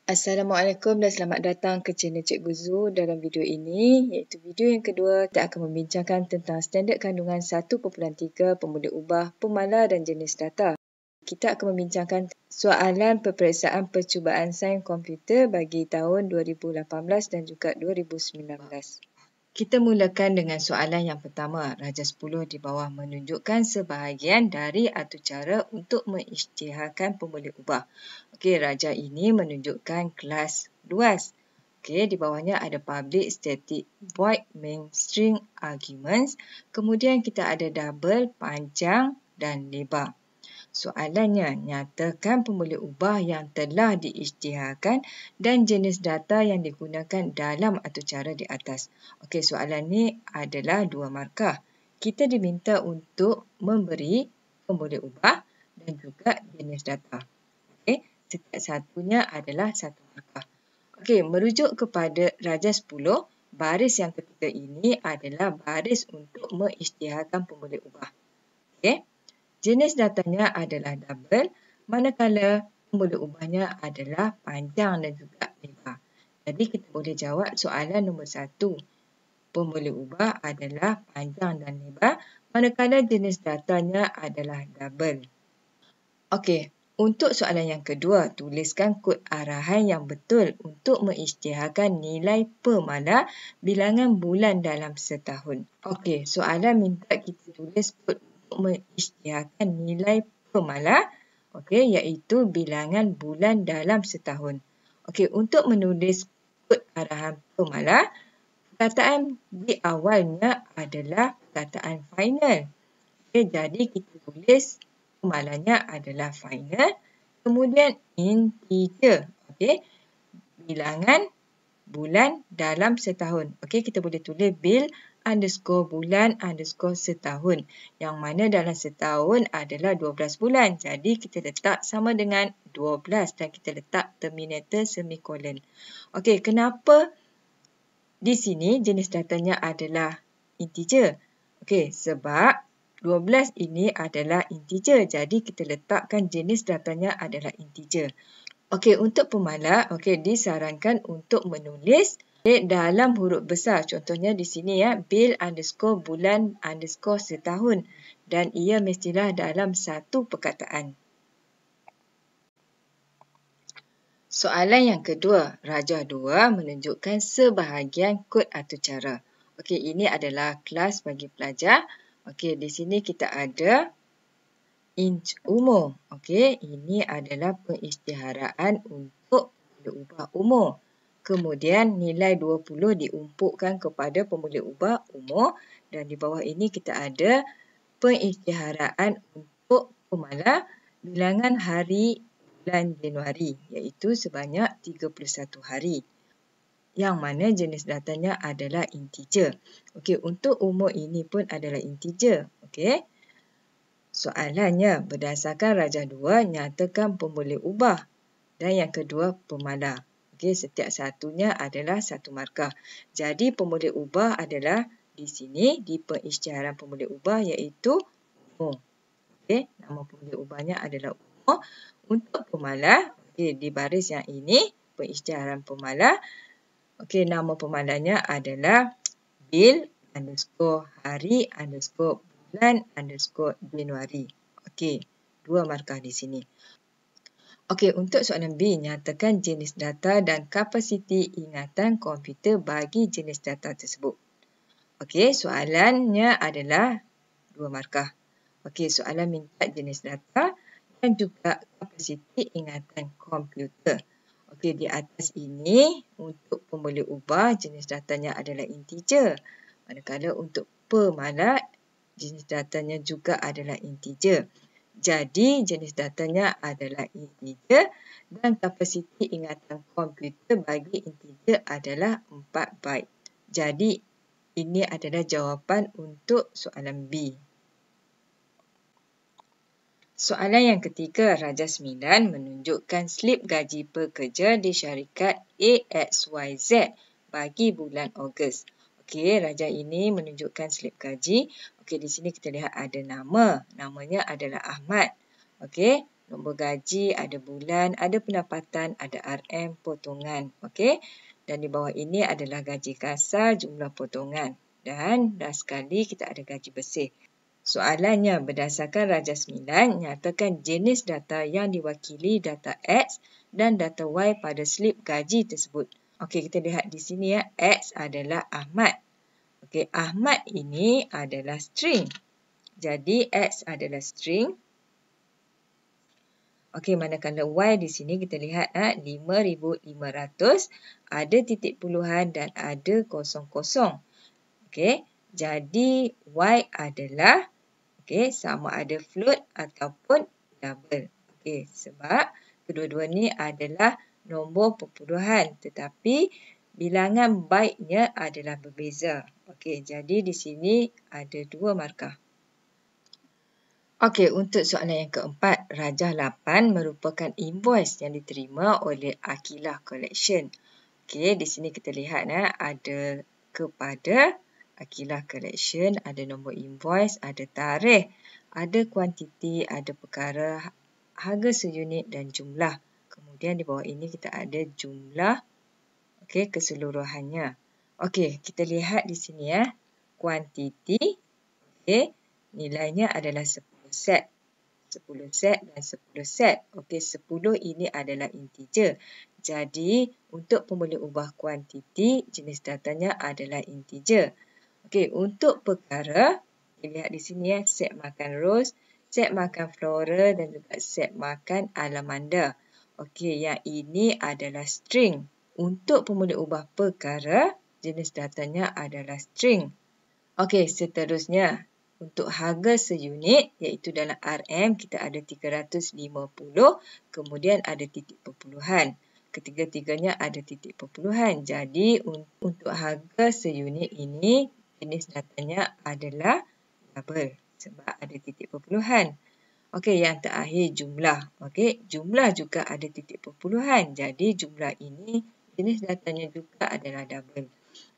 Assalamualaikum dan selamat datang ke channel Cikgu Zu. Dalam video ini, iaitu video yang kedua, kita akan membincangkan tentang standard kandungan 1.3 pemuda ubah, pemala dan jenis data. Kita akan membincangkan soalan peperiksaan percubaan sains komputer bagi tahun 2018 dan juga 2019. Kita mulakan dengan soalan yang pertama. Raja 10 di bawah menunjukkan sebahagian dari atur cara untuk mengisytiharkan pemula ubah. Okey, raja ini menunjukkan kelas luas. Okey, di bawahnya ada public, static, void, main, string, arguments. Kemudian kita ada double, panjang dan lebar. Soalannya, nyatakan pemula ubah yang telah diisytiharkan dan jenis data yang digunakan dalam atur cara di atas. Okey, soalan ni adalah 2 markah. Kita diminta untuk memberi pemula ubah dan juga jenis data. Okey, setiap satunya adalah 1 markah. Okey, merujuk kepada Raja 10, baris yang ketiga ini adalah baris untuk mengisytiharkan pemula ubah. Okey. Jenis datanya adalah double, manakala pemula ubahnya adalah panjang dan juga lebar. Jadi kita boleh jawab soalan nombor 1. Pemula ubah adalah panjang dan lebar, manakala jenis datanya adalah double. Okey, untuk soalan yang kedua, tuliskan kod arahan yang betul untuk mengisytiharkan nilai pemala bilangan bulan dalam setahun. Okey, soalan minta kita tulis kod untuk mengisytiharkan nilai pemala, okey, iaitu bilangan bulan dalam setahun. Okey, untuk menulis kod arahan pemala, perkataan di awalnya adalah perkataan final. Okey, jadi kita tulis pemalanya adalah final, kemudian integer, okey, bilangan bulan dalam setahun. Okey, kita boleh tulis bil_bulan_setahun, yang mana dalam setahun adalah 12 bulan. Jadi kita letak sama dengan 12 dan kita letak terminator semikolon. Okey, kenapa di sini jenis datanya adalah integer? Okey, sebab 12 ini adalah integer. Jadi kita letakkan jenis datanya adalah integer. Okey, untuk pemala, okey, disarankan untuk menulis dalam huruf besar. Contohnya di sini ya, bil_bulan_setahun, dan ia mestilah dalam satu perkataan. Soalan yang kedua, Raja 2 menunjukkan sebahagian kod atur cara. Okey, ini adalah kelas bagi pelajar. Okey, di sini kita ada inch umur. Okey, ini adalah pengisytiharaan untuk ubah umur. Kemudian nilai 20 diumpukkan kepada pemula ubah umur, dan di bawah ini kita ada pengisytiharaan untuk pemala bilangan hari bulan Januari, iaitu sebanyak 31 hari. Yang mana jenis datanya adalah integer. Okey, untuk umur ini pun adalah integer. Okey. Soalannya, berdasarkan Raja 2, nyatakan pemula ubah dan yang kedua pemala. Okey, setiap satunya adalah 1 markah. Jadi pemula ubah adalah di sini di pengisytiharan pemula ubah iaitu umur. Okey, nama pemula ubahnya adalah umur. Untuk pemala, okey, di baris yang ini pengisytiharan pemala. Okey, nama pemalanya adalah bil_hari_bulan_Januari. Okey, 2 markah di sini. Okey, untuk soalan B, nyatakan jenis data dan kapasiti ingatan komputer bagi jenis data tersebut. Okey, soalannya adalah 2 markah. Okey, soalan minta jenis data dan juga kapasiti ingatan komputer. Okey, di atas ini untuk pemula ubah jenis datanya adalah integer. Manakala untuk pemala jenis datanya juga adalah integer. Jadi jenis datanya adalah integer dan kapasiti ingatan komputer bagi integer adalah 4 byte. Jadi ini adalah jawapan untuk soalan B. Soalan yang ketiga, Raja 9 menunjukkan slip gaji pekerja di syarikat AXYZ bagi bulan Ogos. Okey, Raja ini menunjukkan slip gaji. Okey, di sini kita lihat ada nama. Namanya adalah Ahmad. Okey, nombor gaji, ada bulan, ada pendapatan, ada RM, potongan. Okey. Dan di bawah ini adalah gaji kasar, jumlah potongan. Dan dah sekali kita ada gaji bersih. Soalannya, berdasarkan Raja 9, nyatakan jenis data yang diwakili data X dan data Y pada slip gaji tersebut. Okey, kita lihat di sini ya. X adalah Ahmad. Okey, Ahmad ini adalah string. Jadi, X adalah string. Okey, manakala Y di sini kita lihat 5,500, ada titik puluhan dan ada kosong-kosong. Okey, jadi Y adalah sama ada float ataupun double. Okey, sebab kedua-dua ni adalah nombor perpuluhan tetapi bilangan baitnya adalah berbeza. Okey, jadi di sini ada 2 markah. Okey, untuk soalan yang keempat, Rajah 8 merupakan invoice yang diterima oleh Aqilah Collection. Okey, di sini kita lihat ada kepada Aqilah Collection, ada nombor invoice, ada tarikh, ada kuantiti, ada perkara, harga seunit dan jumlah. Kemudian di bawah ini kita ada jumlah keseluruhannya. Okey, kita lihat di sini kuantiti, nilainya adalah 10 set. 10 set dan 10 set. Okey, 10 ini adalah integer. Jadi, untuk pemboleh ubah kuantiti, jenis datanya adalah integer. Okey, untuk perkara, kita lihat di sini set makan ros, set makan floral dan juga set makan alamanda. Okey, yang ini adalah string. Untuk pemboleh ubah perkara, jenis datanya adalah string. Okey, seterusnya. Untuk harga seunit, iaitu dalam RM, kita ada 350, kemudian ada titik perpuluhan. Ketiga-tiganya ada titik perpuluhan. Jadi, untuk harga seunit ini, jenis datanya adalah double sebab ada titik perpuluhan. Okey, yang terakhir jumlah. Okey, jumlah juga ada titik perpuluhan. Jadi, jumlah ini, jenis datanya juga adalah double.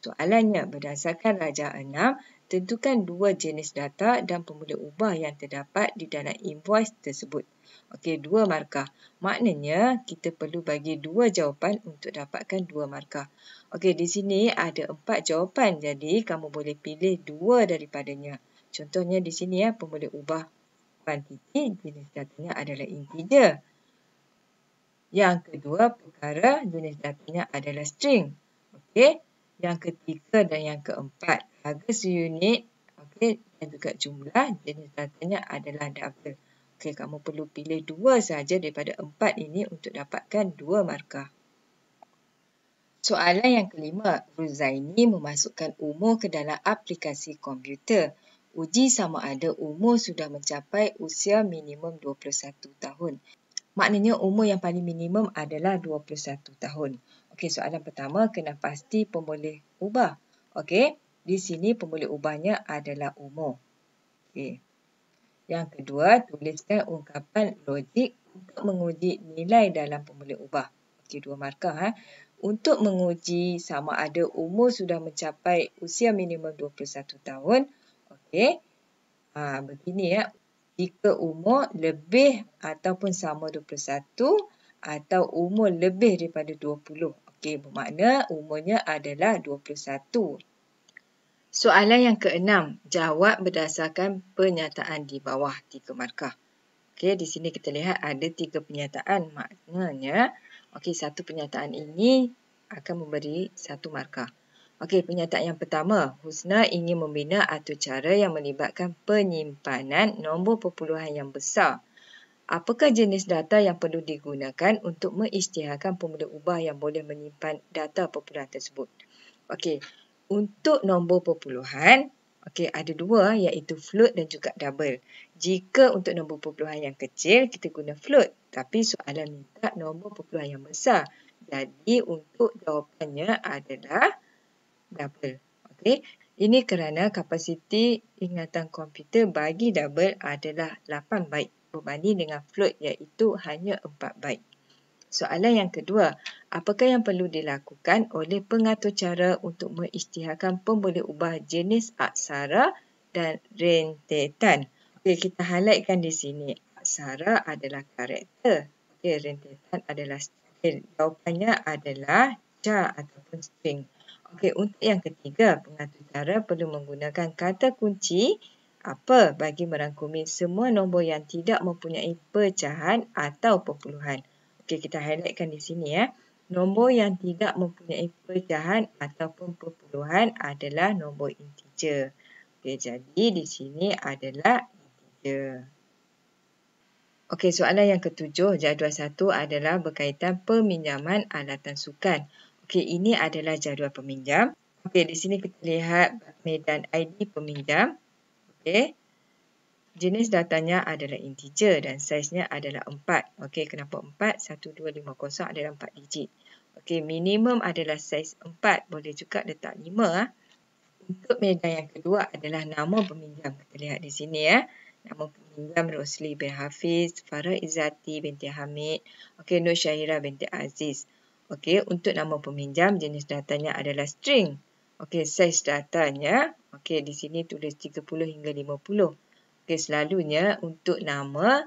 Soalannya, berdasarkan Rajah 6, tentukan 2 jenis data dan pemboleh ubah yang terdapat di dalam invoice tersebut. Okey, 2 markah. Maknanya, kita perlu bagi 2 jawapan untuk dapatkan 2 markah. Okey, di sini ada 4 jawapan. Jadi, kamu boleh pilih 2 daripadanya. Contohnya di sini pemboleh ubah kuantiti, jenis datanya adalah integer. Yang kedua, perkara, jenis datanya adalah string. Okey. Yang ketiga dan yang keempat, harga seunit dan juga jumlah, jenis datanya adalah double. Okey, kamu perlu pilih 2 sahaja daripada 4 ini untuk dapatkan 2 markah. Soalan yang kelima, Ruzaini memasukkan umur ke dalam aplikasi komputer. Uji sama ada umur sudah mencapai usia minimum 21 tahun. Maknanya umur yang paling minimum adalah 21 tahun. Okey, soalan pertama, kena pasti pemboleh ubah. Okey, di sini pemboleh ubahnya adalah umur. Okey. Yang kedua, tuliskan ungkapan logik untuk menguji nilai dalam pemboleh ubah. Okey, 2 markah. Untuk menguji sama ada umur sudah mencapai usia minimum 21 tahun. Okey. Begini jika umur lebih ataupun sama 21 atau umur lebih daripada 20. Okey, bermakna umurnya adalah 21. Soalan yang keenam, jawab berdasarkan pernyataan di bawah 3 markah. Okey, di sini kita lihat ada 3 pernyataan. Maknanya, satu pernyataan ini akan memberi 1 markah. Okey, pernyataan yang pertama, Husna ingin membina atur cara yang melibatkan penyimpanan nombor perpuluhan yang besar. Apakah jenis data yang perlu digunakan untuk mengisytiharkan pemboleh ubah yang boleh menyimpan data perpuluhan tersebut? Okey, untuk nombor perpuluhan, ada 2 iaitu float dan juga double. Jika untuk nombor perpuluhan yang kecil, kita guna float. Tapi soalan minta nombor perpuluhan yang besar. Jadi, untuk jawapannya adalah double. Okey, ini kerana kapasiti ingatan komputer bagi double adalah 8 byte berbanding dengan float iaitu hanya 4 byte. Soalan yang kedua, apakah yang perlu dilakukan oleh pengatur cara untuk mengisytiharkan pemboleh ubah jenis aksara dan rentetan? Okey, kita highlightkan di sini. aksara adalah karakter. Okey, rentetan adalah string. Jawapannya adalah jar ataupun string. Okey, untuk yang ketiga, pengatur cara perlu menggunakan kata kunci apa bagi merangkumi semua nombor yang tidak mempunyai pecahan atau perpuluhan. Okey, kita highlightkan di sini ya. Nombor yang tidak mempunyai pecahan ataupun perpuluhan adalah nombor integer. Okey, jadi di sini adalah integer. Okey, soalan yang ketujuh, jadual 1 adalah berkaitan peminjaman alatan sukan. Okey, ini adalah jadual peminjam. Okey, di sini kita lihat medan ID peminjam. Okey. Jenis datanya adalah integer dan saiznya adalah 4. Okey, kenapa 4? 1250 adalah 4 digit. Okey, minimum adalah saiz 4. Boleh juga letak 5. Untuk medan yang kedua adalah nama peminjam. Kita lihat di sini ya. Nama peminjam Rosli bin Hafiz, Farah Izzati binti Hamid, okey, Nur Syahira binti Aziz. Okey, untuk nama peminjam jenis datanya adalah string. Okey, saiz datanya, okey, di sini tulis 30 hingga 50. Okey, selalunya untuk nama,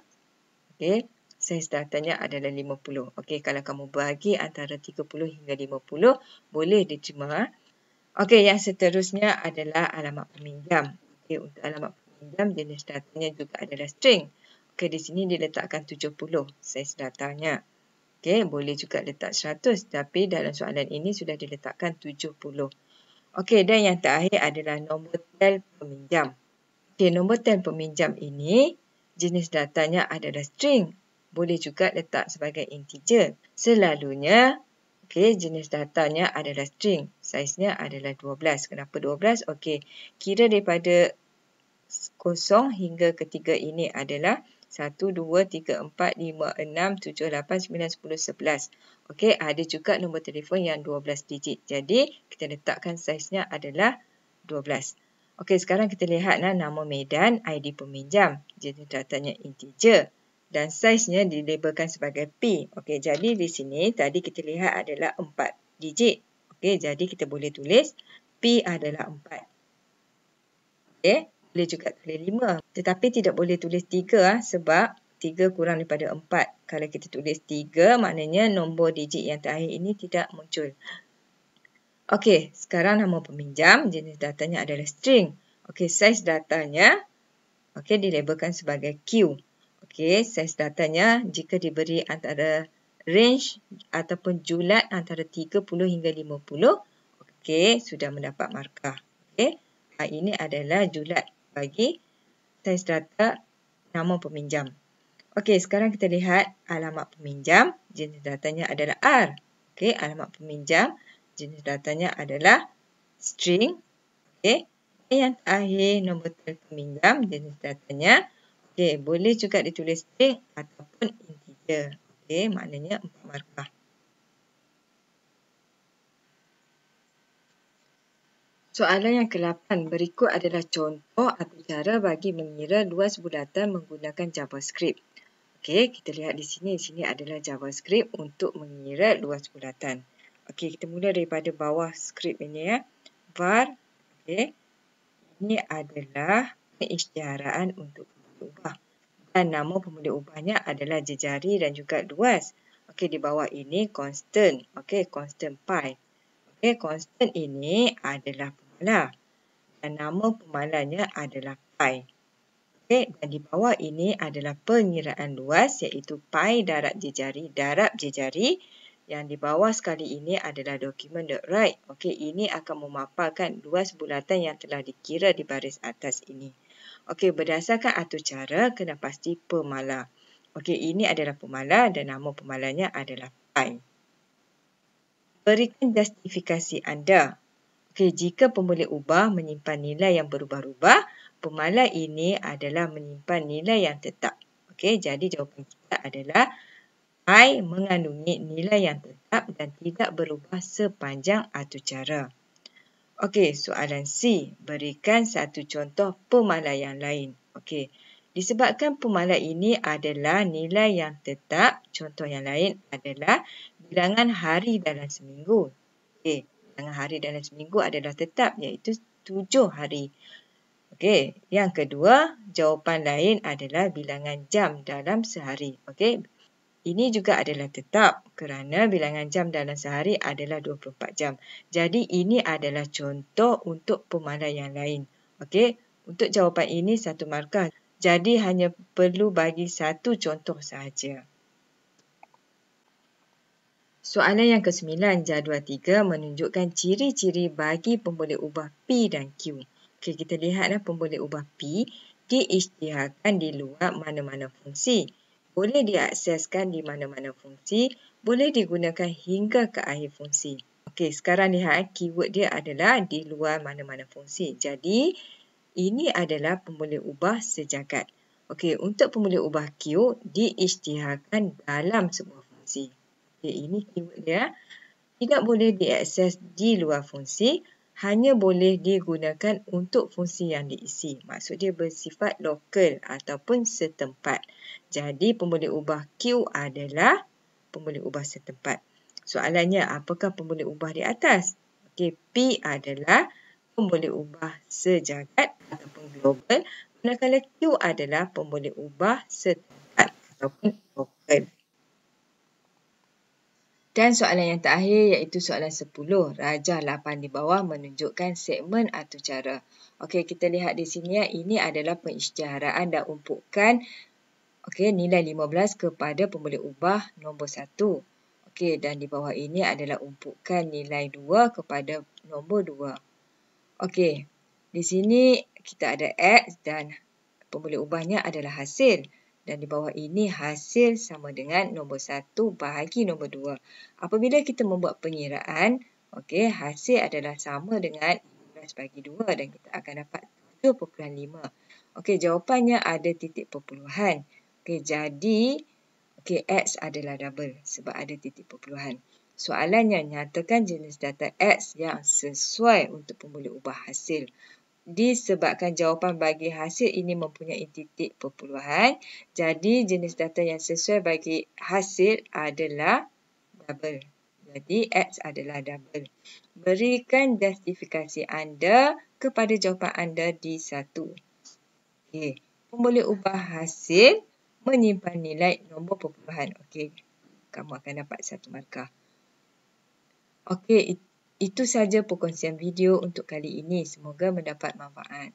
okey, saiz datanya adalah 50. Okey, kalau kamu bahagi antara 30 hingga 50, boleh diterima. Okey, yang seterusnya adalah alamat peminjam. Okey, untuk alamat peminjam jenis datanya juga adalah string. Okey, di sini diletakkan 70 saiz datanya. Okey, boleh juga letak 100 tapi dalam soalan ini sudah diletakkan 70. Okey, dan yang terakhir adalah nombor tel peminjam. Okey, nombor tel peminjam ini jenis datanya adalah string. Boleh juga letak sebagai integer. Selalunya okey, jenis datanya adalah string. Saiznya adalah 12. Kenapa 12? Okey, kira daripada 0 hingga ke 3 ini adalah 1, 2, 3, 4, 5, 6, 7, 8, 9, 10, 11. Okey, ada juga nombor telefon yang 12 digit. Jadi, kita letakkan saiznya adalah 12. Okey, sekarang kita lihat nama medan ID peminjam. Jenis datanya integer. Dan saiznya dilabelkan sebagai P. Okey, jadi di sini tadi kita lihat adalah 4 digit. Okey, jadi kita boleh tulis P adalah 4. Okey, boleh juga tulis 5. Tetapi tidak boleh tulis 3 sebab 3 kurang daripada 4. Kalau kita tulis 3, maknanya nombor digit yang terakhir ini tidak muncul. Okey, sekarang nama peminjam, jenis datanya adalah string. Okey, saiz datanya okey, dilabelkan sebagai Q. Okey, saiz datanya jika diberi antara range ataupun julat antara 30 hingga 50, okey, sudah mendapat markah. Okey, ini adalah julat bagi saiz data nama peminjam. Okey, sekarang kita lihat alamat peminjam, jenis datanya adalah R. Okey, alamat peminjam, jenis datanya adalah string. Okey, yang terakhir nombor tel peminjam, jenis datanya okey, boleh juga ditulis string ataupun integer. Okey, maknanya 4 markah. Soalan yang ke-8 berikut adalah contoh atau cara bagi mengira luas bulatan menggunakan JavaScript. Okey, kita lihat di sini. Di sini adalah JavaScript untuk mengira luas bulatan. Okey, kita mula daripada bawah skrip ini ya. Var, okey. Ini adalah pengisytiharaan untuk ubah. Dan nama pemuda ubahnya adalah jejari dan juga luas. Okey, di bawah ini constant. Okey, constant pi. Okey, constant ini adalah pemala. Dan nama pemalanya adalah pi. Okey, dan di bawah ini adalah pengiraan luas iaitu pi darab jejari. Yang di bawah sekali ini adalah document.write. Okey, ini akan memaparkan luas bulatan yang telah dikira di baris atas ini. Okey, berdasarkan atur cara, kena pasti pemala. Okey, ini adalah pemala dan nama pemalanya adalah pi. Berikan justifikasi anda. Okey, jika pemboleh ubah menyimpan nilai yang berubah-ubah, pemala ini adalah menyimpan nilai yang tetap. Okey, jadi jawapan kita adalah pi mengandungi nilai yang tetap dan tidak berubah sepanjang atur cara. Okey, soalan C. Berikan satu contoh pemala yang lain. Okey, disebabkan pemala ini adalah nilai yang tetap, contoh yang lain adalah bilangan hari dalam seminggu. Okey, bilangan hari dalam seminggu adalah tetap iaitu 7 hari. Okey, yang kedua, jawapan lain adalah bilangan jam dalam sehari. Okey, ini juga adalah tetap kerana bilangan jam dalam sehari adalah 24 jam. Jadi, ini adalah contoh untuk pemalas yang lain. Okey, untuk jawapan ini 1 markah. Jadi, hanya perlu bagi satu contoh sahaja. Soalan yang ke-9, jadual 3 menunjukkan ciri-ciri bagi pemboleh ubah P dan Q. Okey, kita lihatlah pemboleh ubah P diisytiharkan di luar mana-mana fungsi. Boleh diakseskan di mana-mana fungsi, boleh digunakan hingga ke akhir fungsi. Okey, sekarang lihat keyword dia adalah di luar mana-mana fungsi. Jadi, ini adalah pemboleh ubah sejagat. Okey, untuk pemboleh ubah Q diisytiharkan dalam sebuah fungsi. Okay, ini keyword dia. Tidak boleh diakses di luar fungsi, hanya boleh digunakan untuk fungsi yang diisi. Maksud dia bersifat lokal ataupun setempat. Jadi, pemboleh ubah Q adalah pemboleh ubah setempat. Soalannya, apakah pemboleh ubah di atas? Okay, P adalah pemboleh ubah sejagat ataupun global, manakala Q adalah pemboleh ubah setempat ataupun lokal. Dan soalan yang terakhir iaitu soalan 10. Rajah 8 di bawah menunjukkan segmen atau cara. Okey, kita lihat di sini ya, ini adalah pengisytiharaan dan umpukan nilai 15 kepada pemboleh ubah nombor 1. Okey, dan di bawah ini adalah umpukan nilai 2 kepada nombor 2. Okey, di sini kita ada X dan pemboleh ubahnya adalah hasil. Dan di bawah ini hasil sama dengan nombor 1 bahagi nombor 2. Apabila kita membuat pengiraan, hasil adalah sama dengan 15 bahagi 2 dan kita akan dapat 7.5. Jawapannya ada titik perpuluhan. Jadi X adalah double sebab ada titik perpuluhan. Soalannya, nyatakan jenis data X yang sesuai untuk pemboleh ubah hasil. Disebabkan jawapan bagi hasil ini mempunyai titik perpuluhan, jadi jenis data yang sesuai bagi hasil adalah double. Jadi X adalah double. Berikan justifikasi anda kepada jawapan anda di 1. Okey, pemboleh ubah hasil menyimpan nilai nombor perpuluhan. Okey, kamu akan dapat 1 markah. Okey, itu sahaja perkongsian video untuk kali ini. Semoga mendapat manfaat.